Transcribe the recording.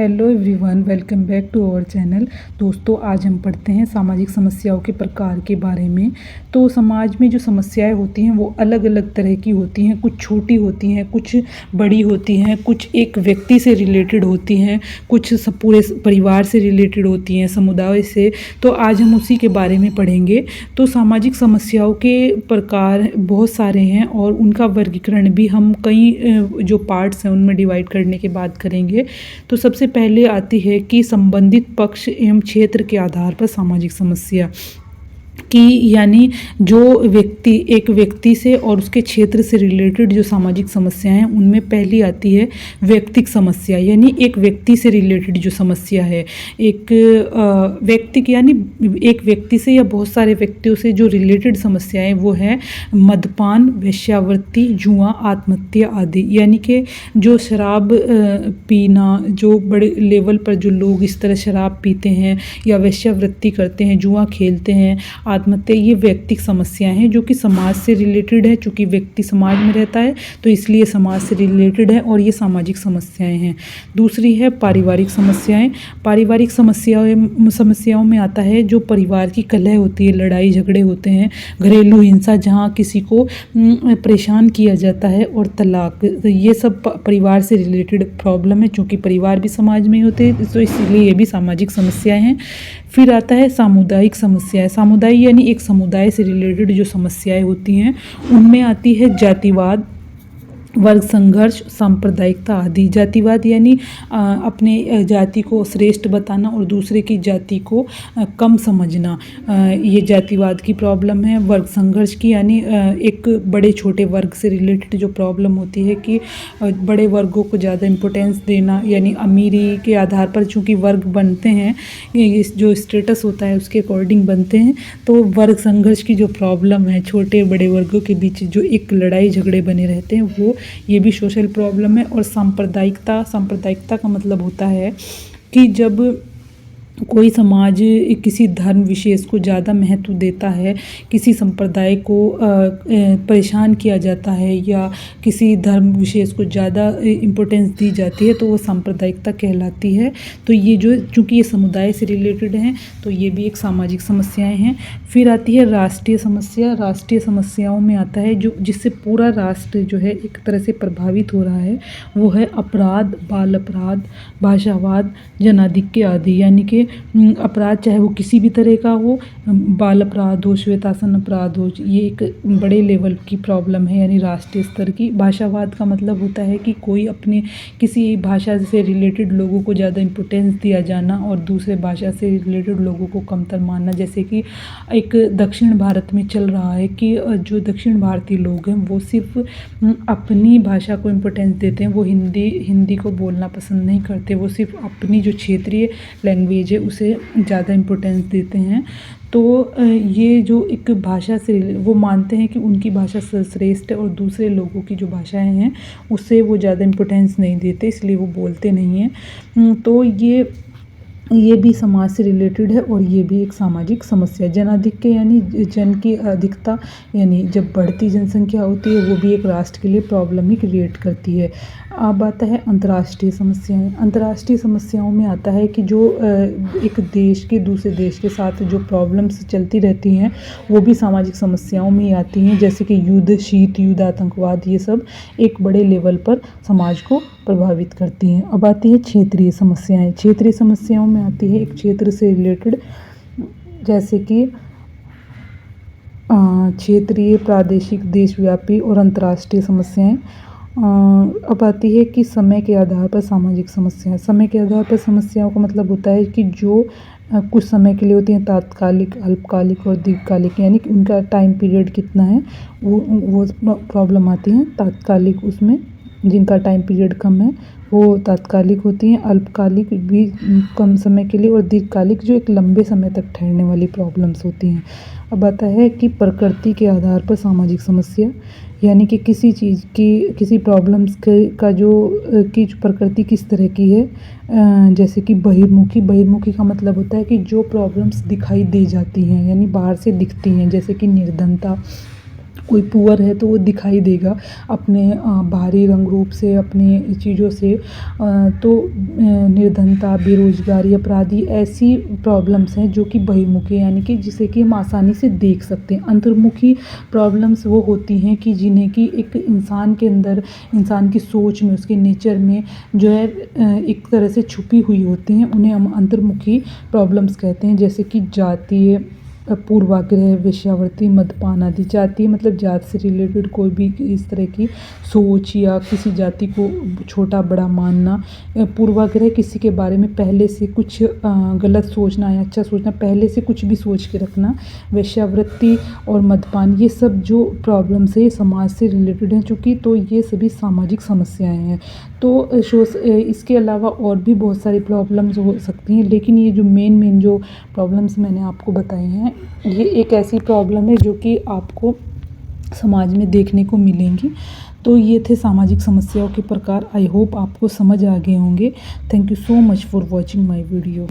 Hello everyone, welcome back to our channel. दोस्तों, आज हम पढ़ते हैं सामाजिक समस्याओं के प्रकार के बारे में। तो समाज में जो समस्याएं होती हैं वो अलग अलग तरह की होती हैं। कुछ छोटी होती हैं, कुछ बड़ी होती हैं, कुछ एक व्यक्ति से रिलेटेड होती हैं, कुछ सब पूरे परिवार से रिलेटेड होती हैं, समुदाय से। तो आज हम उसी के बारे में पढ़ेंगे। तो सामाजिक समस्याओं के प्रकार बहुत सारे हैं और उनका वर्गीकरण भी हम कई जो पार्ट्स हैं उनमें डिवाइड करने के बाद करेंगे। तो सबसे पहले आती है कि संबंधित पक्ष एवं क्षेत्र के आधार पर सामाजिक समस्या कि यानी जो व्यक्ति एक व्यक्ति से और उसके क्षेत्र से रिलेटेड जो सामाजिक समस्याएं हैं उनमें पहली आती है व्यक्तिगत समस्या, यानी एक व्यक्ति से रिलेटेड जो समस्या है। एक व्यक्ति यानी एक व्यक्ति से या बहुत सारे व्यक्तियों से जो रिलेटेड समस्याएं वो है मद्यपान, वेश्यावृत्ति, जुआ, आत्महत्या आदि। यानी कि जो शराब पीना, जो बड़े लेवल पर जो लोग इस तरह शराब पीते हैं या वेश्यावृत्ति करते हैं, जुआ खेलते हैं, आत्महत्या, ये व्यक्तिगत समस्याएं हैं जो कि समाज से रिलेटेड है। चूँकि व्यक्ति समाज में रहता है तो इसलिए समाज से रिलेटेड है और ये सामाजिक समस्याएं हैं। दूसरी है पारिवारिक समस्याएं। पारिवारिक समस्याओं में आता है जो परिवार की कलह होती है, लड़ाई झगड़े होते हैं, घरेलू हिंसा जहाँ किसी को परेशान किया जाता है, और तलाक। तो ये सब परिवार से रिलेटेड प्रॉब्लम है। चूँकि परिवार भी समाज में होते हैं तो इसलिए ये भी सामाजिक समस्याएं हैं। फिर आता है सामुदायिक समस्याएं। सामुदाय यानी एक समुदाय से रिलेटेड जो समस्याएं होती हैं उनमें आती है जातिवाद, वर्ग संघर्ष, सांप्रदायिकता आदि। जातिवाद यानी अपने जाति को श्रेष्ठ बताना और दूसरे की जाति को कम समझना, ये जातिवाद की प्रॉब्लम है। वर्ग संघर्ष की यानी एक बड़े छोटे वर्ग से रिलेटेड जो प्रॉब्लम होती है कि बड़े वर्गों को ज़्यादा इम्पोर्टेंस देना, यानी अमीरी के आधार पर चूँकि वर्ग बनते हैं, इस जो स्टेटस होता है उसके अकॉर्डिंग बनते हैं। तो वर्ग संघर्ष की जो प्रॉब्लम है, छोटे बड़े वर्गों के बीच जो एक लड़ाई झगड़े बने रहते हैं, वो ये भी सोशल प्रॉब्लम है। और सांप्रदायिकता का मतलब होता है कि जब कोई समाज किसी धर्म विशेष को ज़्यादा महत्व देता है, किसी संप्रदाय को परेशान किया जाता है या किसी धर्म विशेष को ज़्यादा इम्पोर्टेंस दी जाती है तो वो सांप्रदायिकता कहलाती है। तो ये जो चूँकि ये समुदाय से रिलेटेड हैं तो ये भी एक सामाजिक समस्याएं हैं। फिर आती है राष्ट्रीय समस्या। राष्ट्रीय समस्याओं में आता है जो जिससे पूरा राष्ट्र जो है एक तरह से प्रभावित हो रहा है, वो है अपराध, बाल अपराध, भाषावाद, जनाधिक्य आदि। यानी कि अपराध चाहे वो किसी भी तरह का हो, बाल अपराध हो, श्वेतासन अपराध हो, ये एक बड़े लेवल की प्रॉब्लम है, यानी राष्ट्रीय स्तर की। भाषावाद का मतलब होता है कि कोई अपने किसी भाषा से रिलेटेड लोगों को ज़्यादा इम्पोर्टेंस दिया जाना और दूसरे भाषा से रिलेटेड लोगों को कमतर मानना। जैसे कि एक दक्षिण भारत में चल रहा है कि जो दक्षिण भारतीय लोग हैं वो सिर्फ अपनी भाषा को इम्पोर्टेंस देते हैं, वो हिंदी को बोलना पसंद नहीं करते, वो सिर्फ अपनी जो क्षेत्रीय लैंग्वेज है उसे ज़्यादा इम्पोर्टेंस देते हैं। तो ये जो एक भाषा से वो मानते हैं कि उनकी भाषा सर्वश्रेष्ठ है और दूसरे लोगों की जो भाषाएं हैं उससे वो ज़्यादा इम्पोर्टेंस नहीं देते, इसलिए वो बोलते नहीं हैं। तो ये भी समाज से रिलेटेड है और ये भी एक सामाजिक समस्या है। जनाधिक्य यानी जन की अधिकता, यानी जब बढ़ती जनसंख्या होती है वो भी एक राष्ट्र के लिए प्रॉब्लम ही क्रिएट करती है। अब आता है अंतर्राष्ट्रीय समस्याएं। अंतर्राष्ट्रीय समस्याओं में आता है कि जो एक देश के दूसरे देश के साथ जो प्रॉब्लम्स चलती रहती हैं वो भी सामाजिक समस्याओं में ही आती हैं। जैसे कि युद्ध, शीत युद्ध, आतंकवाद, ये सब एक बड़े लेवल पर समाज को प्रभावित करती हैं। अब आती है क्षेत्रीय समस्याएं। क्षेत्रीय समस्याओं में आती है एक क्षेत्र से रिलेटेड, जैसे कि क्षेत्रीय, प्रादेशिक, देशव्यापी और अंतर्राष्ट्रीय समस्याएं। अब आती है कि समय के आधार पर सामाजिक समस्याएं। समय के आधार पर समस्याओं का मतलब होता है कि जो कुछ समय के लिए होती हैं, तात्कालिक, अल्पकालिक और दीर्घकालिक, यानी कि उनका टाइम पीरियड कितना है वो प्रॉब्लम आती हैं। तात्कालिक उसमें जिनका टाइम पीरियड कम है वो तात्कालिक होती हैं, अल्पकालिक भी कम समय के लिए और दीर्घकालिक जो एक लंबे समय तक ठहरने वाली प्रॉब्लम्स होती हैं। अब आता है कि प्रकृति के आधार पर सामाजिक समस्या, यानी कि किसी चीज़ की, किसी प्रॉब्लम्स का जो की प्रकृति किस तरह की है। जैसे कि बहिर्मुखी का मतलब होता है कि जो प्रॉब्लम्स दिखाई दे जाती हैं, यानी बाहर से दिखती हैं, जैसे कि निर्धनता कोई पुअर है तो वो दिखाई देगा अपने बाहरी रंग रूप से, अपनी चीज़ों से। तो निर्धनता, बेरोज़गारी, अपराधी ऐसी प्रॉब्लम्स हैं जो कि बहिर्मुखी, यानी कि जिसे कि हम आसानी से देख सकते हैं। अंतर्मुखी प्रॉब्लम्स वो होती हैं कि जिन्हें कि एक इंसान के अंदर, इंसान की सोच में, उसके नेचर में जो है एक तरह से छुपी हुई होती हैं, उन्हें हम अंतर्मुखी प्रॉब्लम्स कहते हैं। जैसे कि जातीय पूर्वाग्रह, वेश्यावृत्ति, मद्यपान आदि। जातीय मतलब जात से रिलेटेड कोई भी इस तरह की सोच या किसी जाति को छोटा बड़ा मानना। पूर्वाग्रह किसी के बारे में पहले से कुछ गलत सोचना या अच्छा सोचना, पहले से कुछ भी सोच के रखना। वेश्यावृत्ति और मद्यपान, ये सब जो प्रॉब्लम्स है ये समाज से रिलेटेड हैं, चूँकि तो ये सभी सामाजिक समस्याएं हैं। तो इसके अलावा और भी बहुत सारी प्रॉब्लम्स हो सकती हैं, लेकिन ये जो मेन जो प्रॉब्लम्स मैंने आपको बताई हैं, ये एक ऐसी प्रॉब्लम है जो कि आपको समाज में देखने को मिलेंगी। तो ये थे सामाजिक समस्याओं के प्रकार। आई होप आपको समझ आ गए होंगे। Thank you so much for watching my video.